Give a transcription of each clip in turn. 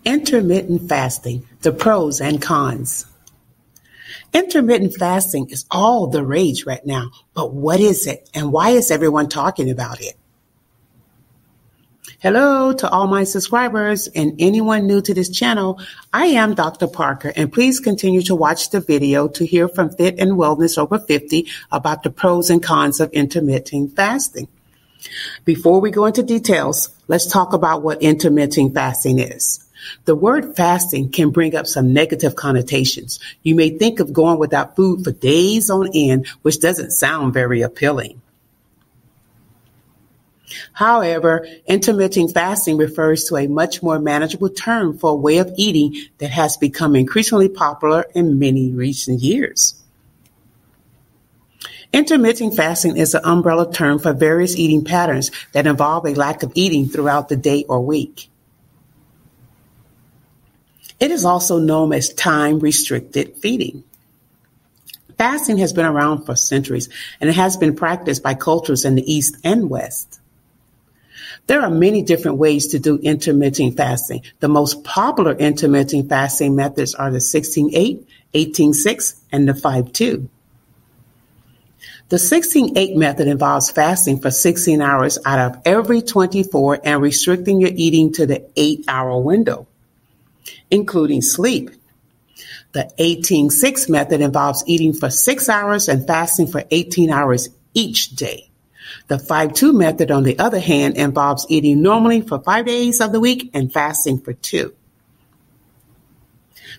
Intermittent fasting, the pros and cons. Intermittent fasting is all the rage right now, but what is it and why is everyone talking about it? Hello to all my subscribers and anyone new to this channel. I am Dr. Parker, and please continue to watch the video to hear from Fit and Wellness Over 50 about the pros and cons of intermittent fasting. Before we go into details, let's talk about what intermittent fasting is. The word fasting can bring up some negative connotations. You may think of going without food for days on end, which doesn't sound very appealing. However, intermittent fasting refers to a much more manageable term for a way of eating that has become increasingly popular in many recent years. Intermittent fasting is an umbrella term for various eating patterns that involve a lack of eating throughout the day or week. It is also known as time-restricted feeding. Fasting has been around for centuries, and it has been practiced by cultures in the East and West. There are many different ways to do intermittent fasting. The most popular intermittent fasting methods are the 16-8, 18-6, and the 5-2. The 16-8 method involves fasting for 16 hours out of every 24 and restricting your eating to the 8-hour window, including sleep. The 18-6 method involves eating for 6 hours and fasting for 18 hours each day. The 5-2 method, on the other hand, involves eating normally for 5 days of the week and fasting for 2.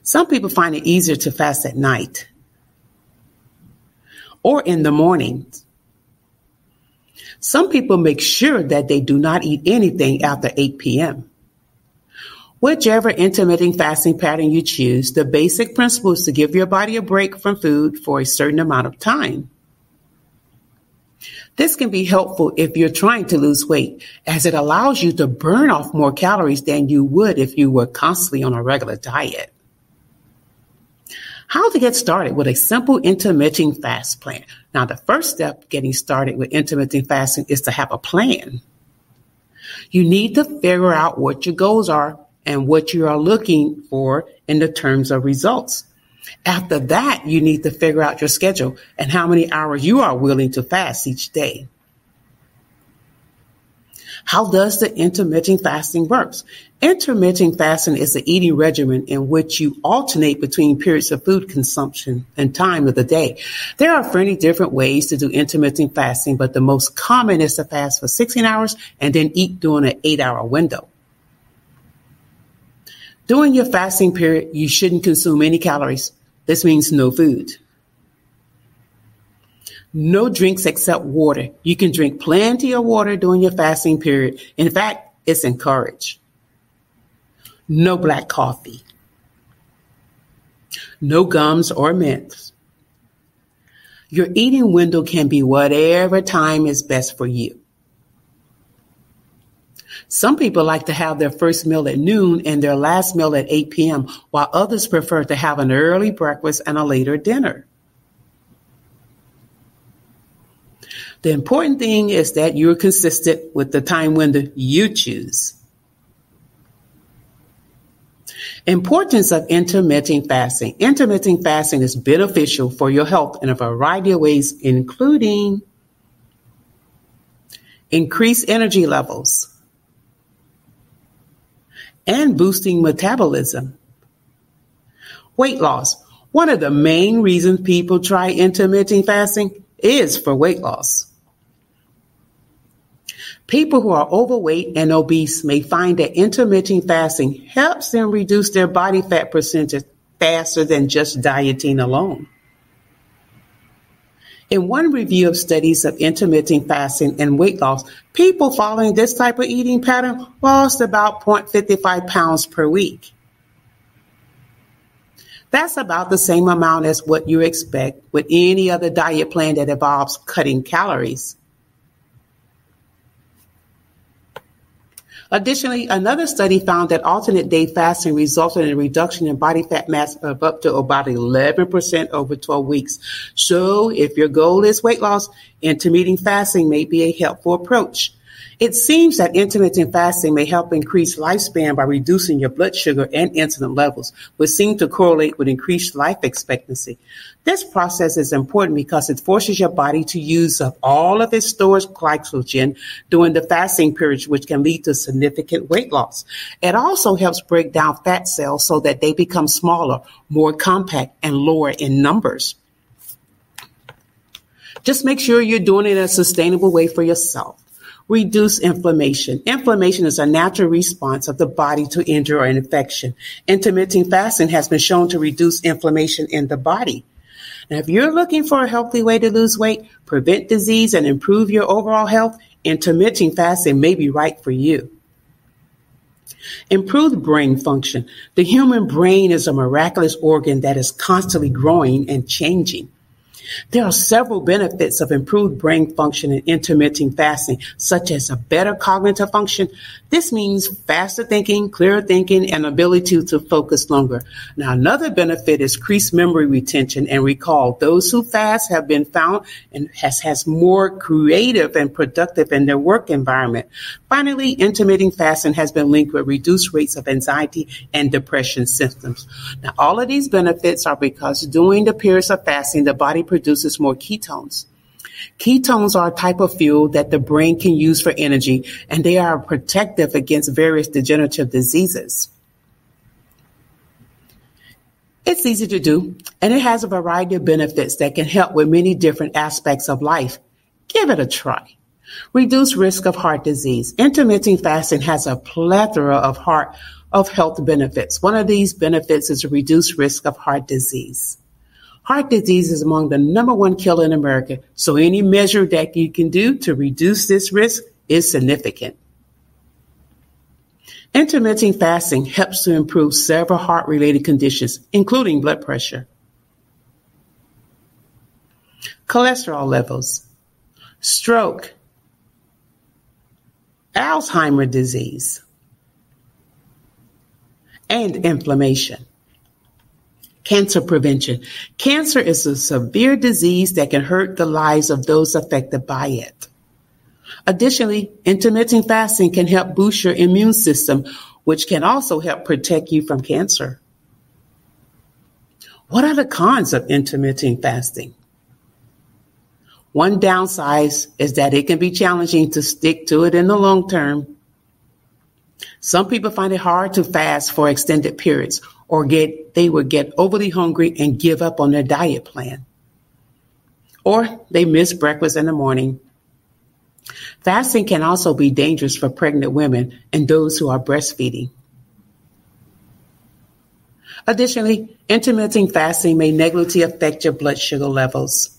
Some people find it easier to fast at night or in the mornings. Some people make sure that they do not eat anything after 8 p.m. Whichever intermittent fasting pattern you choose, the basic principle is to give your body a break from food for a certain amount of time. This can be helpful if you're trying to lose weight, as it allows you to burn off more calories than you would if you were constantly on a regular diet. How to get started with a simple intermittent fast plan. Now, the first step getting started with intermittent fasting is to have a plan. You need to figure out what your goals are and what you are looking for in the terms of results. After that, you need to figure out your schedule and how many hours you are willing to fast each day. How does the intermittent fasting work? Intermittent fasting is an eating regimen in which you alternate between periods of food consumption and time of the day. There are many different ways to do intermittent fasting, but the most common is to fast for 16 hours and then eat during an 8-hour window. During your fasting period, you shouldn't consume any calories. This means no food. No drinks except water. You can drink plenty of water during your fasting period. In fact, it's encouraged. No black coffee. No gums or mints. Your eating window can be whatever time is best for you. Some people like to have their first meal at noon and their last meal at 8 p.m., while others prefer to have an early breakfast and a later dinner. The important thing is that you're consistent with the time window you choose. Importance of intermittent fasting. Intermittent fasting is beneficial for your health in a variety of ways, including increased energy levels and boosting metabolism. Weight loss. One of the main reasons people try intermittent fasting is for weight loss. People who are overweight and obese may find that intermittent fasting helps them reduce their body fat percentage faster than just dieting alone. In one review of studies of intermittent fasting and weight loss, people following this type of eating pattern lost about 0.55 pounds per week. That's about the same amount as what you expect with any other diet plan that involves cutting calories. Additionally, another study found that alternate day fasting resulted in a reduction in body fat mass of up to about 11% over 12 weeks. So if your goal is weight loss, intermittent fasting may be a helpful approach. It seems that intermittent fasting may help increase lifespan by reducing your blood sugar and insulin levels, which seem to correlate with increased life expectancy. This process is important because it forces your body to use up all of its stored glycogen during the fasting period, which can lead to significant weight loss. It also helps break down fat cells so that they become smaller, more compact, and lower in numbers. Just make sure you're doing it in a sustainable way for yourself. Reduce inflammation. Inflammation is a natural response of the body to injury or infection. Intermittent fasting has been shown to reduce inflammation in the body. Now, if you're looking for a healthy way to lose weight, prevent disease, and improve your overall health, intermittent fasting may be right for you. Improved brain function. The human brain is a miraculous organ that is constantly growing and changing. There are several benefits of improved brain function in intermittent fasting, such as a better cognitive function. This means faster thinking, clearer thinking, and ability to focus longer. Now, another benefit is increased memory retention and recall. Those who fast have been found and has more creative and productive in their work environment. Finally, intermittent fasting has been linked with reduced rates of anxiety and depression symptoms. Now, all of these benefits are because during the periods of fasting, the body produces more ketones. Ketones are a type of fuel that the brain can use for energy, and they are protective against various degenerative diseases. It's easy to do, and it has a variety of benefits that can help with many different aspects of life. Give it a try. Reduce risk of heart disease. Intermittent fasting has a plethora of health benefits. One of these benefits is a reduced risk of heart disease. Heart disease is among the number one killer in America, so any measure that you can do to reduce this risk is significant. Intermittent fasting helps to improve several heart-related conditions, including blood pressure, cholesterol levels, stroke, Alzheimer's disease, and inflammation. Cancer prevention. Cancer is a severe disease that can hurt the lives of those affected by it. Additionally, intermittent fasting can help boost your immune system, which can also help protect you from cancer. What are the cons of intermittent fasting? One downside is that it can be challenging to stick to it in the long term. Some people find it hard to fast for extended periods, or they would get overly hungry and give up on their diet plan. Or they miss breakfast in the morning. Fasting can also be dangerous for pregnant women and those who are breastfeeding. Additionally, intermittent fasting may negatively affect your blood sugar levels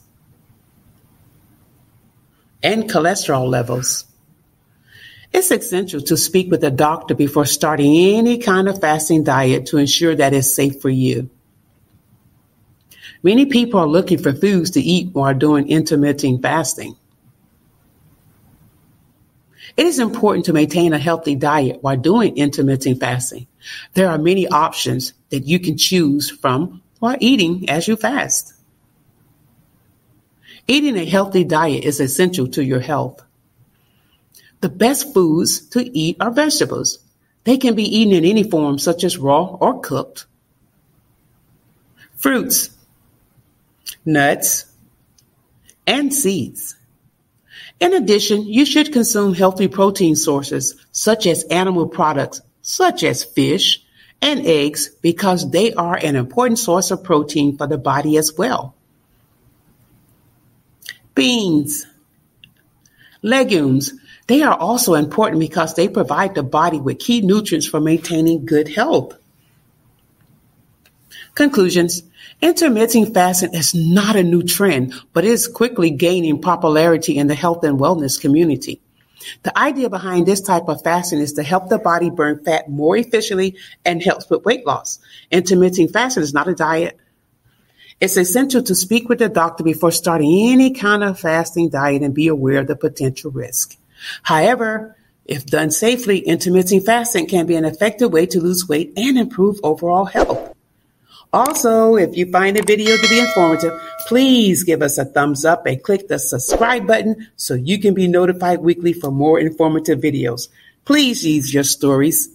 and cholesterol levels. It's essential to speak with a doctor before starting any kind of fasting diet to ensure that it's safe for you. Many people are looking for foods to eat while doing intermittent fasting. It is important to maintain a healthy diet while doing intermittent fasting. There are many options that you can choose from while eating as you fast. Eating a healthy diet is essential to your health. The best foods to eat are vegetables. They can be eaten in any form, such as raw or cooked. Fruits, nuts, and seeds. In addition, you should consume healthy protein sources, such as animal products, such as fish and eggs, because they are an important source of protein for the body as well. Beans, legumes. They are also important because they provide the body with key nutrients for maintaining good health. Conclusions. Intermittent fasting is not a new trend, but is quickly gaining popularity in the health and wellness community. The idea behind this type of fasting is to help the body burn fat more efficiently and helps with weight loss. Intermittent fasting is not a diet. It's essential to speak with a doctor before starting any kind of fasting diet and be aware of the potential risk. However, if done safely, intermittent fasting can be an effective way to lose weight and improve overall health. Also, if you find the video to be informative, please give us a thumbs up and click the subscribe button so you can be notified weekly for more informative videos. Please use your stories